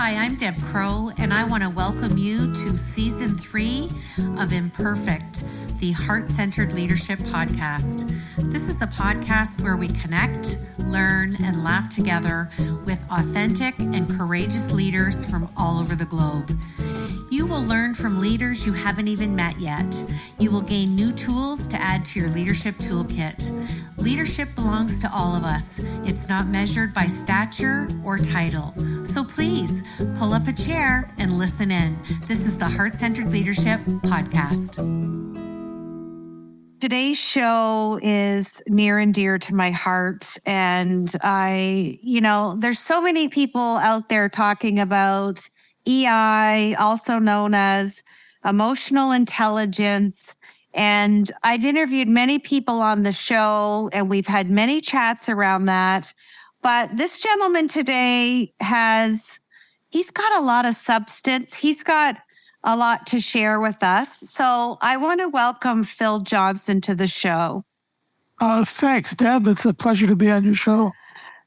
Hi, I'm Deb Crow, and I want to welcome you to Season 3 of Imperfect, the Heart-Centered Leadership Podcast. This is a podcast where we connect, learn, and laugh together with authentic and courageous leaders from all over the globe. You will learn from leaders you haven't even met yet. You will gain new tools to add to your leadership toolkit. Leadership belongs to all of us. It's not measured by stature or title. So please pull up a chair and listen in. This is the Heart-Centered Leadership Podcast. Today's show is near and dear to my heart. And there's so many people out there talking about EI, also known as emotional intelligence. And I've interviewed many people on the show, and we've had many chats around that. But this gentleman today he's got a lot of substance. He's got a lot to share with us. So I want to welcome Phil Johnson to the show. Thanks, Deb. It's a pleasure to be on your show.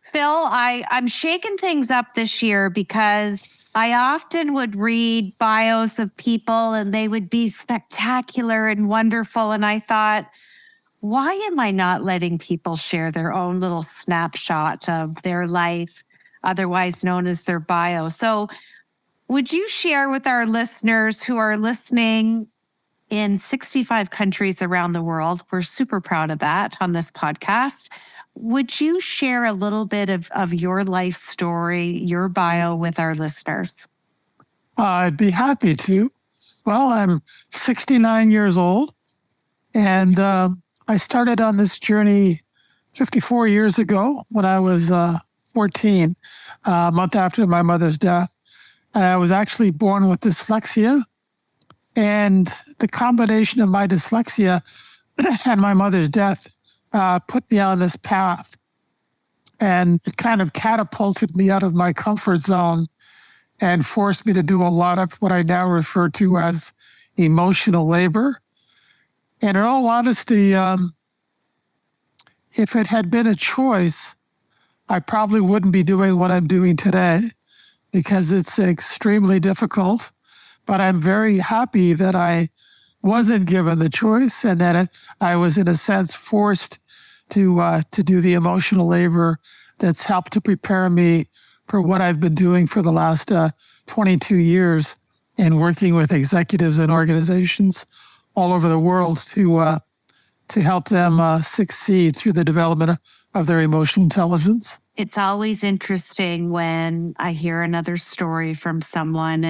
Phil, I'm shaking things up this year because I often would read bios of people and they would be spectacular and wonderful. And I thought, why am I not letting people share their own little snapshot of their life, otherwise known as their bio? So would you share with our listeners who are listening in 65 countries around the world? We're super proud of that on this podcast. Would you share a little bit of your life story, your bio with our listeners? I'd be happy to. Well, I'm 69 years old, and I started on this journey 54 years ago when I was 14, a month after my mother's death. And I was actually born with dyslexia, and the combination of my dyslexia and my mother's death put me on this path, and it kind of catapulted me out of my comfort zone and forced me to do a lot of what I now refer to as emotional labor. And in all honesty, if it had been a choice, I probably wouldn't be doing what I'm doing today because it's extremely difficult. But I'm very happy that I wasn't given the choice and that I was, in a sense, forced to do the emotional labor that's helped to prepare me for what I've been doing for the last 22 years in working with executives and organizations all over the world to help them succeed through the development of their emotional intelligence. It's always interesting when I hear another story from someone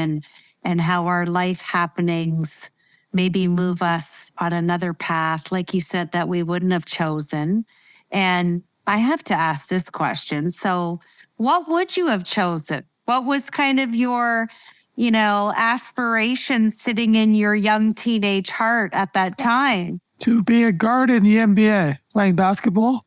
and how our life happenings maybe move us on another path, like you said, that we wouldn't have chosen. And I have to ask this question. So what would you have chosen? What was kind of your, aspiration sitting in your young teenage heart at that time? To be a guard in the NBA, playing basketball.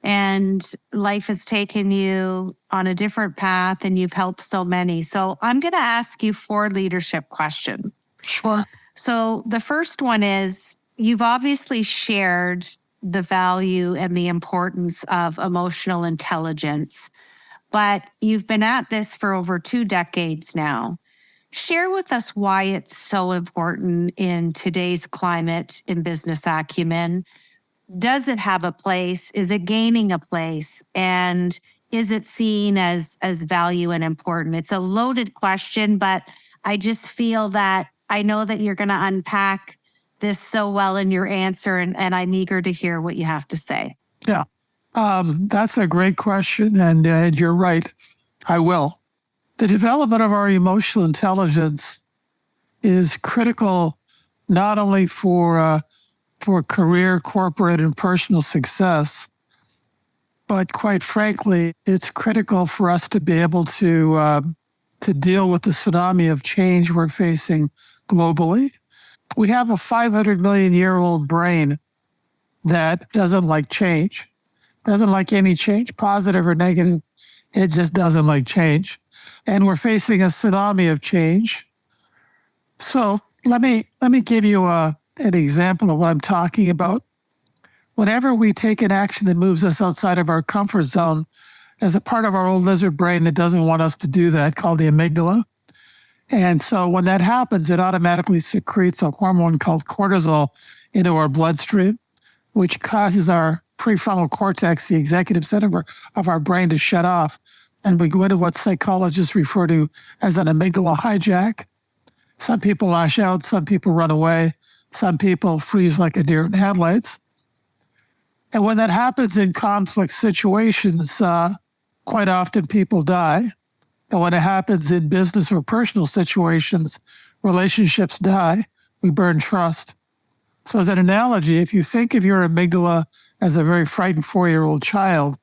And life has taken you on a different path and you've helped so many. So I'm going to ask you 4 leadership questions. Sure. So the first one is, you've obviously shared the value and the importance of emotional intelligence, but you've been at this for over 2 decades now. Share with us why it's so important in today's climate in business acumen. Does it have a place? Is it gaining a place? And is it seen as value and important? It's a loaded question, but I just feel that I know that you're going to unpack this so well in your answer, and I'm eager to hear what you have to say. Yeah, that's a great question, and you're right. I will. The development of our emotional intelligence is critical not only for career, corporate, and personal success, but quite frankly, it's critical for us to be able to deal with the tsunami of change we're facing globally. We have a 500 million year old brain that doesn't like change, doesn't like any change, positive or negative. It just doesn't like change. And we're facing a tsunami of change. So let me give you an example of what I'm talking about. Whenever we take an action that moves us outside of our comfort zone, there's a part of our old lizard brain that doesn't want us to do that called the amygdala. And so when that happens, it automatically secretes a hormone called cortisol into our bloodstream, which causes our prefrontal cortex, the executive center of our brain, to shut off. And we go into what psychologists refer to as an amygdala hijack. Some people lash out, some people run away, some people freeze like a deer in the headlights. And when that happens in conflict situations, quite often people die. And when it happens in business or personal situations, relationships die. We burn trust. So as an analogy, if you think of your amygdala as a very frightened 4-year-old child,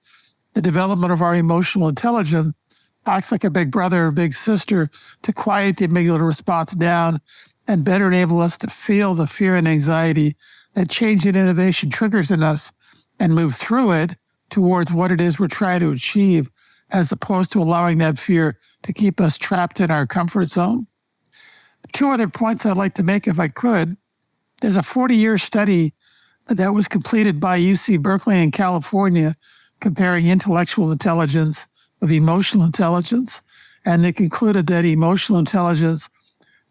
the development of our emotional intelligence acts like a big brother or big sister to quiet the amygdala response down and better enable us to feel the fear and anxiety that change and innovation triggers in us and move through it towards what it is we're trying to achieve, as opposed to allowing that fear to keep us trapped in our comfort zone. 2 other points I'd like to make, if I could. There's a 40-year study that was completed by UC Berkeley in California comparing intellectual intelligence with emotional intelligence, and they concluded that emotional intelligence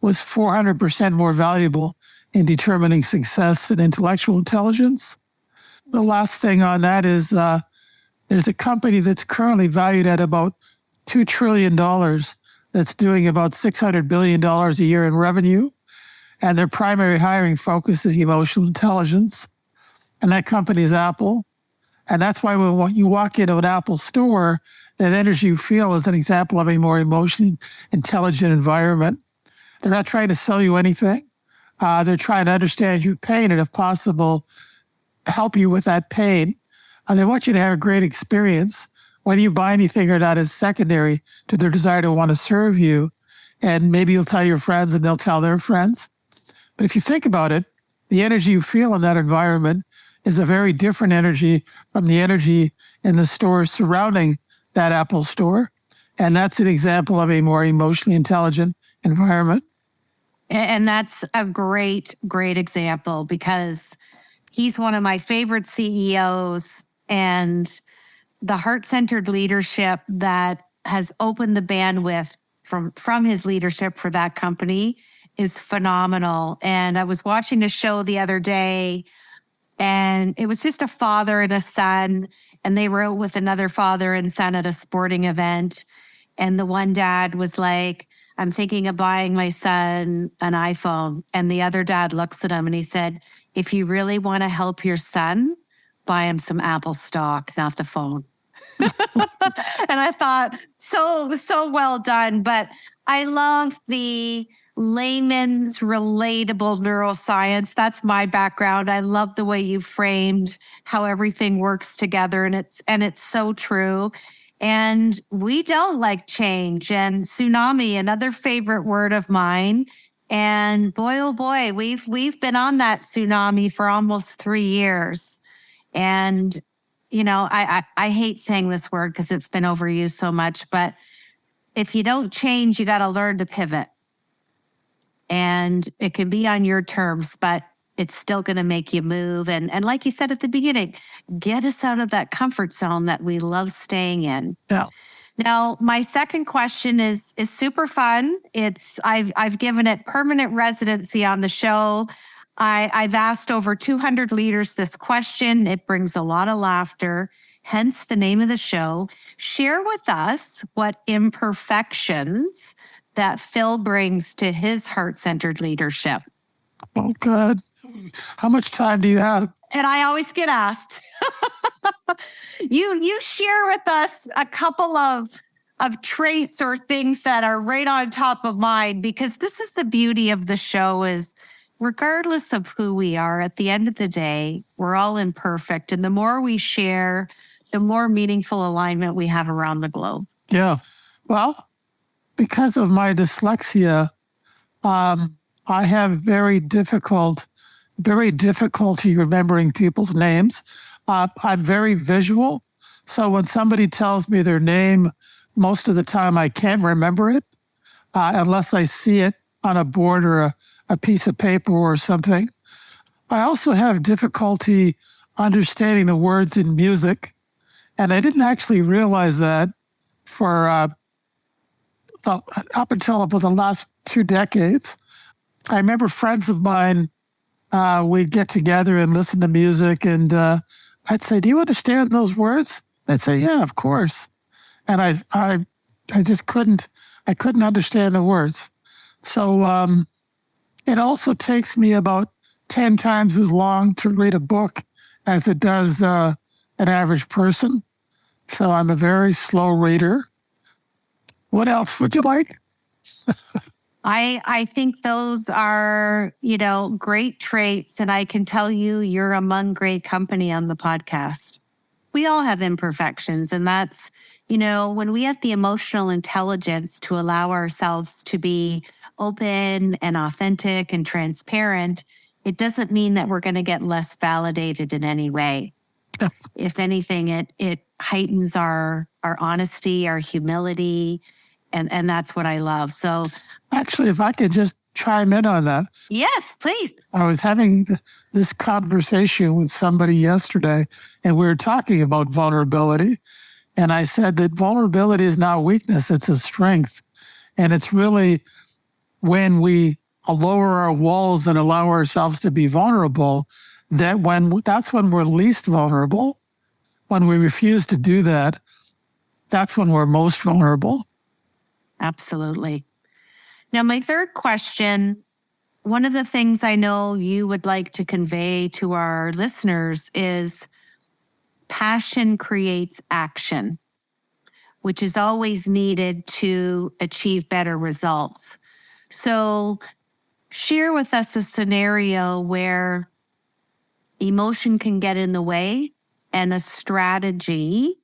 was 400% more valuable in determining success than intellectual intelligence. The last thing on that is there's a company that's currently valued at about $2 trillion that's doing about $600 billion a year in revenue. And their primary hiring focus is emotional intelligence. And that company is Apple. And that's why when you walk into an Apple store, that energy you feel is an example of a more emotionally intelligent environment. They're not trying to sell you anything. They're trying to understand your pain and, if possible, help you with that pain. And they want you to have a great experience. Whether you buy anything or not is secondary to their desire to want to serve you. And maybe you'll tell your friends and they'll tell their friends. But if you think about it, the energy you feel in that environment is a very different energy from the energy in the stores surrounding that Apple store. And that's an example of a more emotionally intelligent environment. And that's a great, great example, because he's one of my favorite CEOs, and the heart-centered leadership that has opened the bandwidth from his leadership for that company is phenomenal. And I was watching a show the other day, and it was just a father and a son, and they were out with another father and son at a sporting event. And the one dad was like, I'm thinking of buying my son an iPhone. And the other dad looks at him and he said, if you really want to help your son, buy him some Apple stock, not the phone. And I thought, so well done. But I love the layman's relatable neuroscience. That's my background. I love the way you framed how everything works together. And it's so true. And we don't like change. And tsunami, another favorite word of mine. And boy, oh boy, we've been on that tsunami for almost 3 years. And, you know, I hate saying this word because it's been overused so much, but if you don't change, you got to learn to pivot. And it can be on your terms, but it's still going to make you move. And like you said at the beginning, get us out of that comfort zone that we love staying in. Yeah. Now, my second question is super fun. I've given it permanent residency on the show. I've asked over 200 leaders this question. It brings a lot of laughter, hence the name of the show. Share with us what imperfections that Phil brings to his heart-centered leadership. Oh, good. How much time do you have? And I always get asked. You share with us a couple of traits or things that are right on top of mind, because this is the beauty of the show is regardless of who we are, at the end of the day, we're all imperfect. And the more we share, the more meaningful alignment we have around the globe. Yeah. Well, because of my dyslexia, I have very difficulty remembering people's names. I'm very visual. So when somebody tells me their name, most of the time I can't remember it unless I see it on a board or a piece of paper or something. I also have difficulty understanding the words in music. And I didn't actually realize that for up until about the last 2 decades. I remember friends of mine, we'd get together and listen to music, and I'd say, "Do you understand those words?" They'd say, "Yeah, of course." And I just couldn't. I couldn't understand the words. So it also takes me about 10 times as long to read a book as it does an average person. So I'm a very slow reader. What else would you like? I think those are, great traits. And I can tell you, you're among great company on the podcast. We all have imperfections. And that's, when we have the emotional intelligence to allow ourselves to be open and authentic and transparent, it doesn't mean that we're going to get less validated in any way. Yeah. If anything, it heightens our honesty, our humility, and that's what I love. So actually, if I could just chime in on that. Yes, please. I was having this conversation with somebody yesterday, and we were talking about vulnerability. And I said that vulnerability is not weakness, it's a strength. And it's really when we lower our walls and allow ourselves to be vulnerable, that's when we're least vulnerable. When we refuse to do that, that's when we're most vulnerable. Absolutely. Now, my third question, one of the things I know you would like to convey to our listeners is passion creates action, which is always needed to achieve better results. So share with us a scenario where emotion can get in the way and a strategy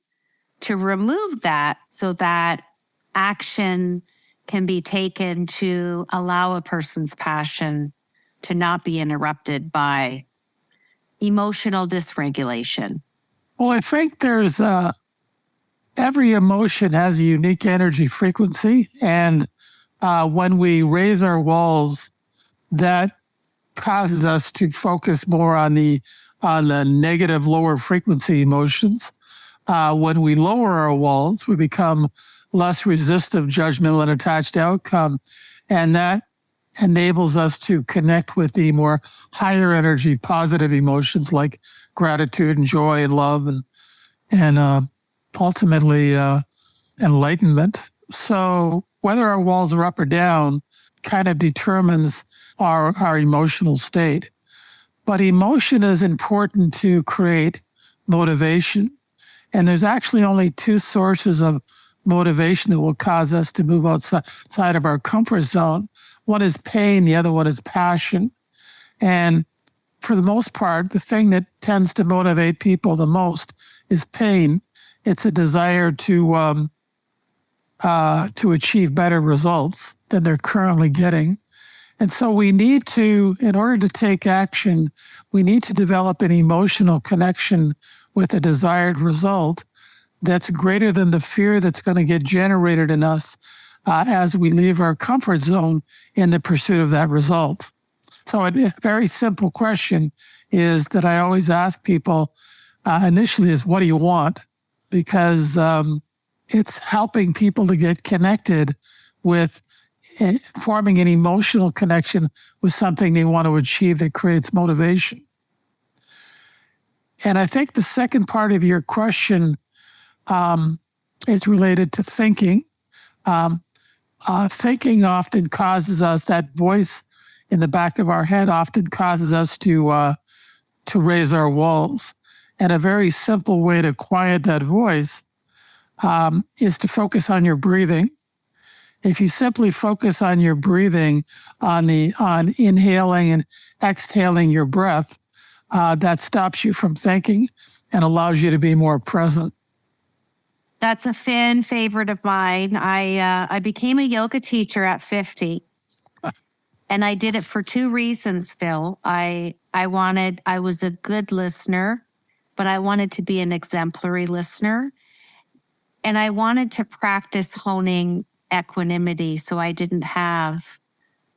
to remove that so that action can be taken to allow a person's passion to not be interrupted by emotional dysregulation. Well, I think there's every emotion has a unique energy frequency. And when we raise our walls, that causes us to focus more on the negative, lower frequency emotions. When we lower our walls, we become less resistive, judgmental, and attached to outcome. And that enables us to connect with the more higher energy, positive emotions like gratitude and joy and love and ultimately enlightenment. So whether our walls are up or down kind of determines our emotional state. But emotion is important to create motivation. And there's actually only two sources of motivation that will cause us to move outside of our comfort zone. One is pain, the other one is passion. And for the most part, the thing that tends to motivate people the most is pain. It's a desire to achieve better results than they're currently getting. And so we need to, in order to take action, we need to develop an emotional connection with a desired result that's greater than the fear that's going to get generated in us as we leave our comfort zone in the pursuit of that result. So a very simple question is that I always ask people initially is, what do you want? Because it's helping people to get connected with forming an emotional connection with something they want to achieve that creates motivation. And I think the second part of your question is related to thinking. Thinking often causes us, that voice in the back of our head often causes us to raise our walls. And a very simple way to quiet that voice is to focus on your breathing. If you simply focus on your breathing, on inhaling and exhaling your breath, that stops you from thinking and allows you to be more present. That's a fan favorite of mine. I became a yoga teacher at 50. And I did it for two reasons, Phil. I was a good listener, but I wanted to be an exemplary listener. And I wanted to practice honing equanimity so I didn't have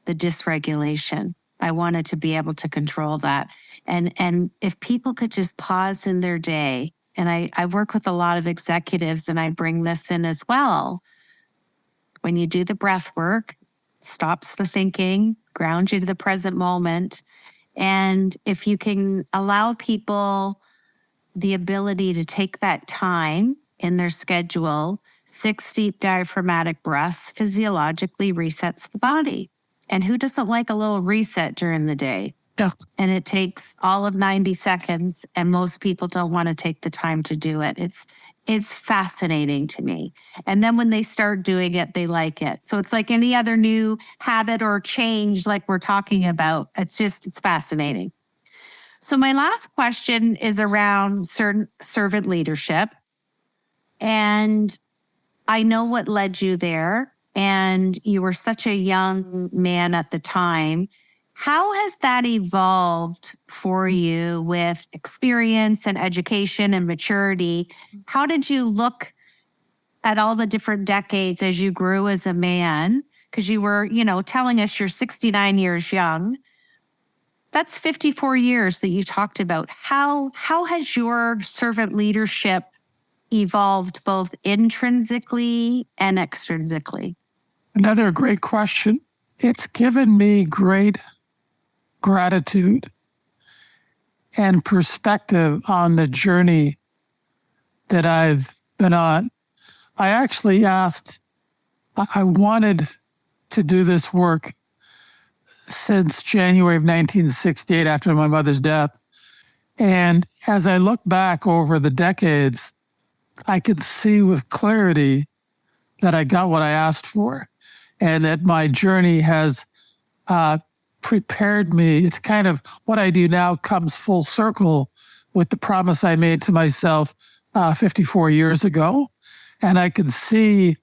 the dysregulation. I wanted to be able to control that. And if people could just pause in their day and I work with a lot of executives and I bring this in as well. When you do the breath work, stops the thinking, grounds you to the present moment. And if you can allow people the ability to take that time in their schedule, 6 deep diaphragmatic breaths physiologically resets the body. And who doesn't like a little reset during the day? Yeah. And it takes all of 90 seconds, and most people don't want to take the time to do it. It's fascinating to me. And then when they start doing it, they like it. So it's like any other new habit or change like we're talking about. It's fascinating. So my last question is around servant leadership. And I know what led you there, and you were such a young man at the time. How has that evolved for you with experience and education and maturity? How did you look at all the different decades as you grew as a man? Because you were, telling us you're 69 years young. That's 54 years that you talked about. How has your servant leadership evolved both intrinsically and extrinsically? Another great question. It's given me great gratitude and perspective on the journey that I've been on. I actually I wanted to do this work since January of 1968 after my mother's death. And as I look back over the decades, I could see with clarity that I got what I asked for and that my journey has prepared me. It's kind of what I do now comes full circle with the promise I made to myself 54 years ago. And I can see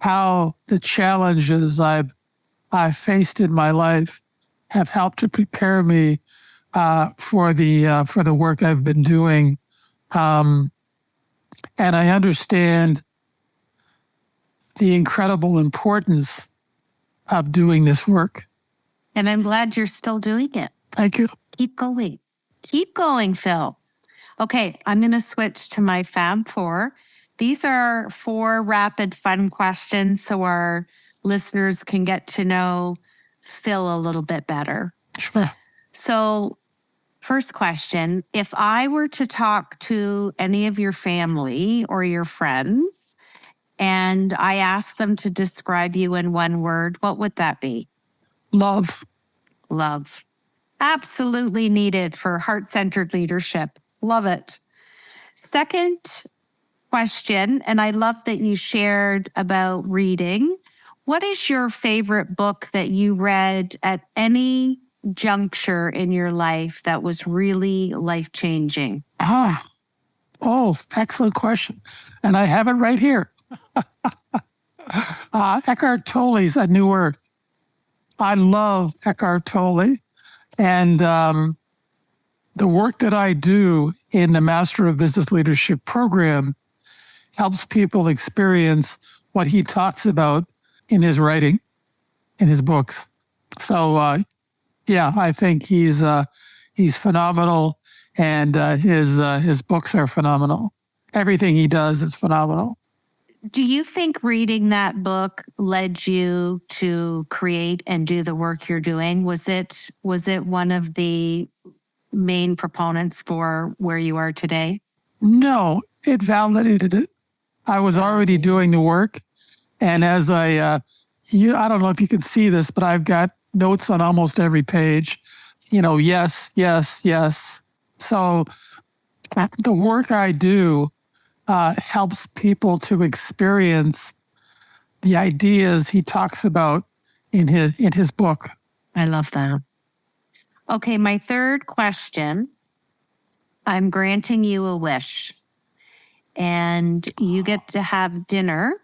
how the challenges I've faced in my life have helped to prepare me for the work I've been doing. And I understand the incredible importance of doing this work. And I'm glad you're still doing it. Thank you. Keep going. Keep going, Phil. Okay, I'm going to switch to my Fab Four. These are 4 rapid fun questions so our listeners can get to know Phil a little bit better. Sure. So, first question, if I were to talk to any of your family or your friends and I asked them to describe you in one word, what would that be? Love. Love. Absolutely needed for heart-centered leadership. Love it. Second question, and I love that you shared about reading. What is your favorite book that you read at any juncture in your life that was really life-changing? Excellent question. And I have it right here. Eckhart Tolle's A New Earth. I love Eckhart Tolle. And the work that I do in the Master of Business Leadership program helps people experience what he talks about in his writing, in his books. So, I think he's phenomenal, and his books are phenomenal. Everything he does is phenomenal. Do you think reading that book led you to create and do the work you're doing? Was it one of the main proponents for where you are today? No, it validated it. I was already doing the work, and as I don't know if you can see this, but I've got notes on almost every page. Yes, yes, yes. So the work I do helps people to experience the ideas he talks about in his book. I love that. Okay, my third question. I'm granting you a wish, and you get to have dinner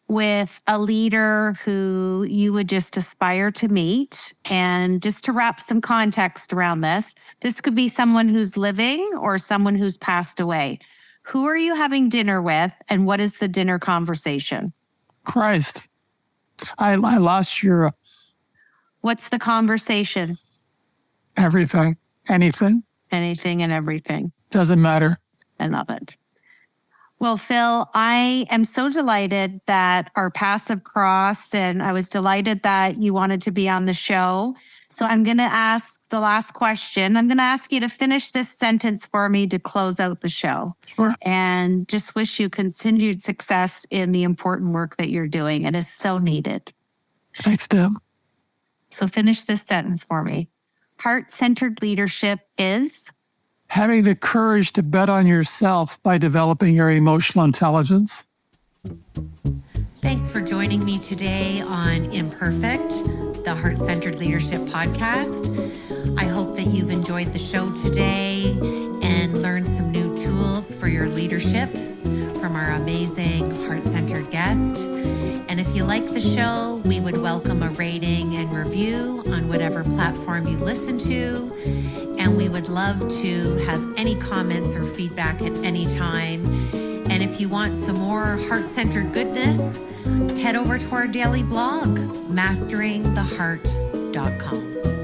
with a leader who you would just aspire to meet. And just to wrap some context around this could be someone who's living or someone who's passed away. Who are you having dinner with, and what is the dinner conversation? Christ. I lost your... What's the conversation? Everything. Anything. Anything and everything. Doesn't matter. I love it. Well, Phil, I am so delighted that our paths have crossed, and I was delighted that you wanted to be on the show. So I'm going to ask the last question. I'm going to ask you to finish this sentence for me to close out the show. Sure. And just wish you continued success in the important work that you're doing. It is so needed. Thanks, Deb. So finish this sentence for me. Heart-centered leadership is? Having the courage to bet on yourself by developing your emotional intelligence. Thanks for joining me today on Imperfect, the Heart-Centered Leadership Podcast. I hope that you've enjoyed the show today and learned some new tools for your leadership from our amazing heart-centered guest. And if you like the show, we would welcome a rating and review on whatever platform you listen to. And we would love to have any comments or feedback at any time. And if you want some more heart-centered goodness, head over to our daily blog, masteringtheheart.com.